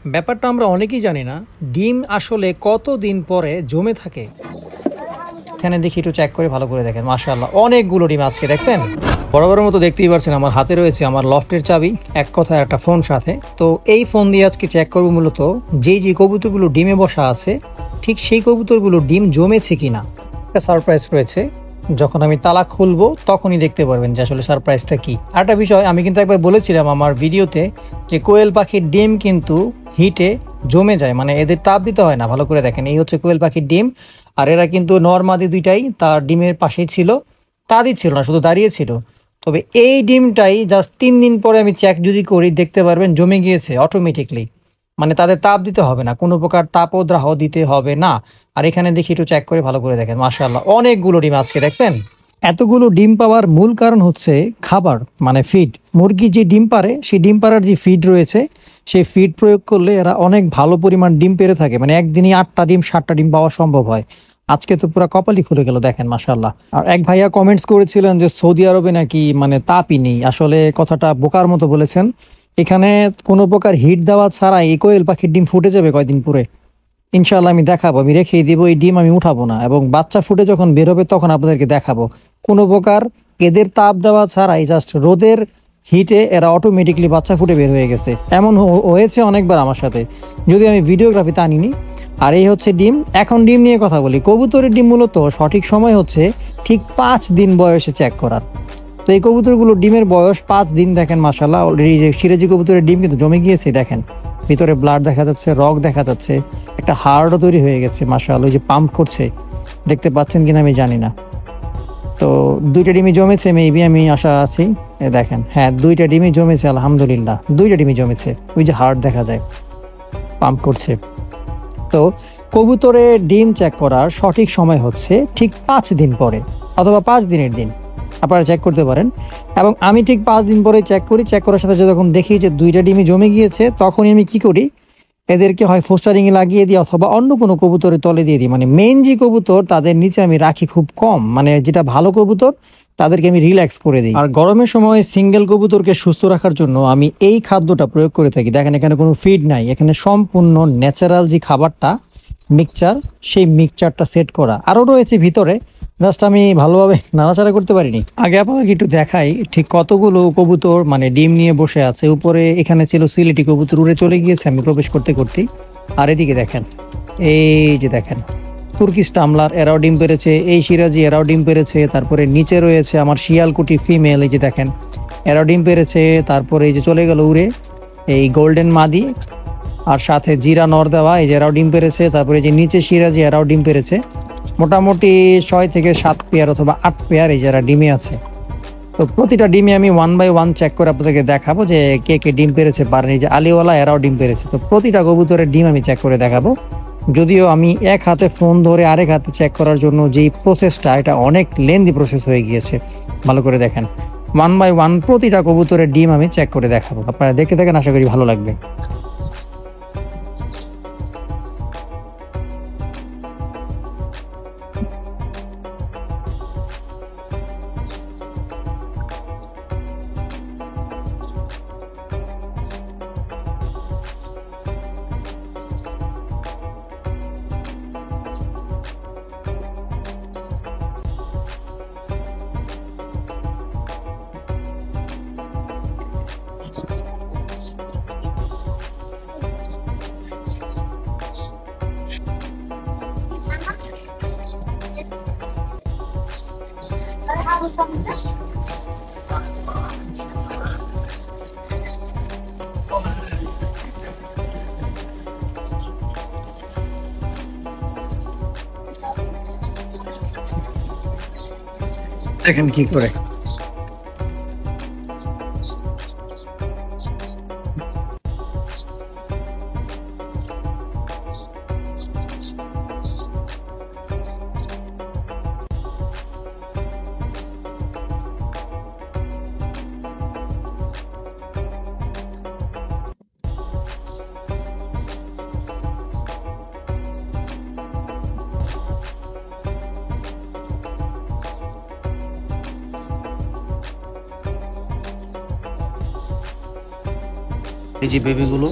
ব্যাপারটা আমরা অনেকেই জানি না, ডিম আসলে কতদিন পরে জমে থাকে। এখানে দেখি একটু চেক করে ভালো করে দেখেন, মাশাআল্লাহ অনেকগুলো ডিম আজকে দেখছেন। বরাবরের মতো দেখতেই পারছেন আমার হাতে রয়েছে আমার লফটের চাবি, এক কথায় একটা ফোন সাথে। তো এই ফোন দিয়ে আজকে চেক করবো মূলত যে কবুতরগুলো ডিমে বসা আছে ঠিক সেই কবুতরগুলো ডিম জমেছে কিনা। একটা সারপ্রাইজ রয়েছে, যখন আমি তালা খুলবো তখনই দেখতে পারবেন যে আসলে সারপ্রাইজটা কি। আরেকটা বিষয়, আমি কিন্তু একবার বলেছিলাম আমার ভিডিওতে যে কোয়েল পাখির ডিম কিন্তু হিটে জমে যায়, মানে এদের তাপ দিতে হয় না। ভালো করে দেখেন, এই হচ্ছে কোয়েল পাখির ডিম, আর এরা কিন্তু নরমাদি দুইটাই তার ডিমের পাশেই ছিল, তা দিচ্ছিল না, শুধু দাঁড়িয়ে ছিল। তবে এই ডিমটাই জাস্ট 3 দিন পরে আমি চেক যদি করি দেখতে পারবেন জমে গিয়েছে অটোমেটিকলি, মানে তাদের তাপ দিতে হবে না, কোনো প্রকার তাপদ্রাহ দিতে হবে না। আর এখানে দেখি একটু চেক করে ভালো করে দেখেন, মাশাআল্লাহ অনেকগুলো ডিম আজকে দেখছেন। এতগুলো ডিম পাওয়ার মূল কারণ হচ্ছে খাবার, মানে ফিড। মুরগি যে ডিম পারে সেই ডিম পাড়ার যে ফিড রয়েছে সেই ফিড প্রয়োগ করলে এরা অনেক ভালো পরিমাণ ডিম পেরে থাকে, মানে একদিনই 8টা ডিম 7টা ডিম পাওয়া সম্ভব হয়। আজকে তো পুরো কপালই খুলে গেল দেখেন, মাশাআল্লাহ। আর এক ভাইয়া কমেন্টস করেছিলেন যে সৌদি আরবে নাকি মানে তাপই নেই, আসলে কথাটা বোকার মতো বলেছেন। এখানে কোনো প্রকার হিট দেওয়া ছাড়াই এই কোয়েল পাখির ডিম ফুটে যাবে কয়দিন পরে, ইনশাআল্লাহ আমি দেখাবো, আমি রেখেই দিব। এই ডিম আমি উঠাবো না, এবং বাচ্চা ফুটে যখন বের হবে তখন আপনাদেরকে দেখাবো। কোনো প্রকার এদের তাপ দেওয়া ছাড়াই জাস্ট রোদের হিটে এরা অটোমেটিকলি বাচ্চা ফুটে বের হয়ে গেছে। এমন হয়েছে অনেকবার আমার সাথে, যদি আমি ভিডিওগ্রাফিতে আনিনি। আর এই হচ্ছে ডিম। এখন ডিম নিয়ে কথা বলি। কবুতরের ডিম মূলত সঠিক সময় হচ্ছে ঠিক 5 দিন বয়সে চেক করার। তো এই কবুতরগুলো ডিমের বয়স 5 দিন। দেখেন মাশাআল্লাহ, অলরেডি যে সিরাজি কবুতরের ডিম কিন্তু জমে গিয়েছে, দেখেন ভিতরে ব্লাড দেখা যাচ্ছে, রগ দেখা যাচ্ছে, একটা হাড়ও তৈরি হয়ে গেছে মাশাআল্লাহ। ওই যে পাম্প করছে, দেখতে পাচ্ছেন কিনা আমি জানি না। তো 2টা ডিমই জমেছে, মেবি আমি আশা আছি। দেখেন, হ্যাঁ 2টা ডিমই জমেছে আলহামদুলিল্লাহ, 2টা ডিমই জমেছে। ওই যে হাড় দেখা যায়, পাম্প করছে। তো কবুতরের ডিম চেক করার সঠিক সময় হচ্ছে ঠিক 5 দিন পরে, অথবা 5 দিনের দিন আপনারা চেক করতে পারেন। এবং আমি ঠিক 5 দিন পরে চেক করি। চেক করার সাথে যখন দেখি যে 2টা ডিমই জমে গিয়েছে, তখনই আমি কি করি, এদেরকে হয় ফোস্টারিংয়ে লাগিয়ে দিই অথবা অন্য কোনো কবুতরের তলে দিয়ে দিই। মানে মেন যে কবুতর তাদের নিচে আমি রাখি খুব কম, মানে যেটা ভালো কবুতর তাদেরকে আমি রিল্যাক্স করে দিই। আর গরমের সময় সিঙ্গেল কবুতরকে সুস্থ রাখার জন্য আমি এই খাদ্যটা প্রয়োগ করে থাকি। দেখেন এখানে কোনো ফিড নাই, এখানে সম্পূর্ণ ন্যাচারাল যে খাবারটা মিক্সচার, সেই মিক্সচারটা সেট করা। আরও রয়েছে ভিতরে, জাস্ট আমি ভালোভাবে নাড়াচাড়া করতে পারিনি। আগে আপনাকে একটু দেখাই ঠিক কতগুলো কবুতর মানে ডিম নিয়ে বসে আছে। উপরে এখানে ছিল সিলেটি কবুতর, উড়ে চলে গিয়েছে আমি প্রবেশ করতে করতেই। আর এদিকে দেখেন, এই যে দেখেন তুর্কিশ টামলার, এরাও ডিম পেরেছে। এই সিরাজি, এরাও ডিম পেরেছে। তারপরে নিচে রয়েছে আমার শিয়ালকুটি ফিমেল, এই যে দেখেন এরাও ডিম পেরেছে। তারপরে এই যে চলে গেল উড়ে এই গোল্ডেন মাদি, আর সাথে জিরা নর দেওয়া, এই যে এরাও ডিম পেরেছে। তারপরে যে নিচে সিরাজি, এরাও ডিম পেরেছে। মোটামুটি 6 থেকে 7 পেয়ার অথবা 8 পেয়ার এই যারা ডিমে আছে। তো প্রতিটা ডিমে আমি 1 বাই 1 চেক করে আপনাদেরকে দেখাবো যে কে কে ডিম পেরেছে পারেনি। যে আলিওয়ালা, এরাও ডিম পেরেছে। তো প্রতিটা কবুতরের ডিম আমি চেক করে দেখাবো। যদিও আমি এক হাতে ফোন ধরে আরেক হাতে চেক করার জন্য যেই প্রসেসটা, এটা অনেক লেন্দি প্রসেস হয়ে গিয়েছে। ভালো করে দেখেন, 1 বাই 1 প্রতিটা কবুতরের ডিম আমি চেক করে দেখাবো। আপনারা দেখে দেখেন, আশা করি ভালো লাগবে। দেখেন কি করে এই যে বেবিগুলো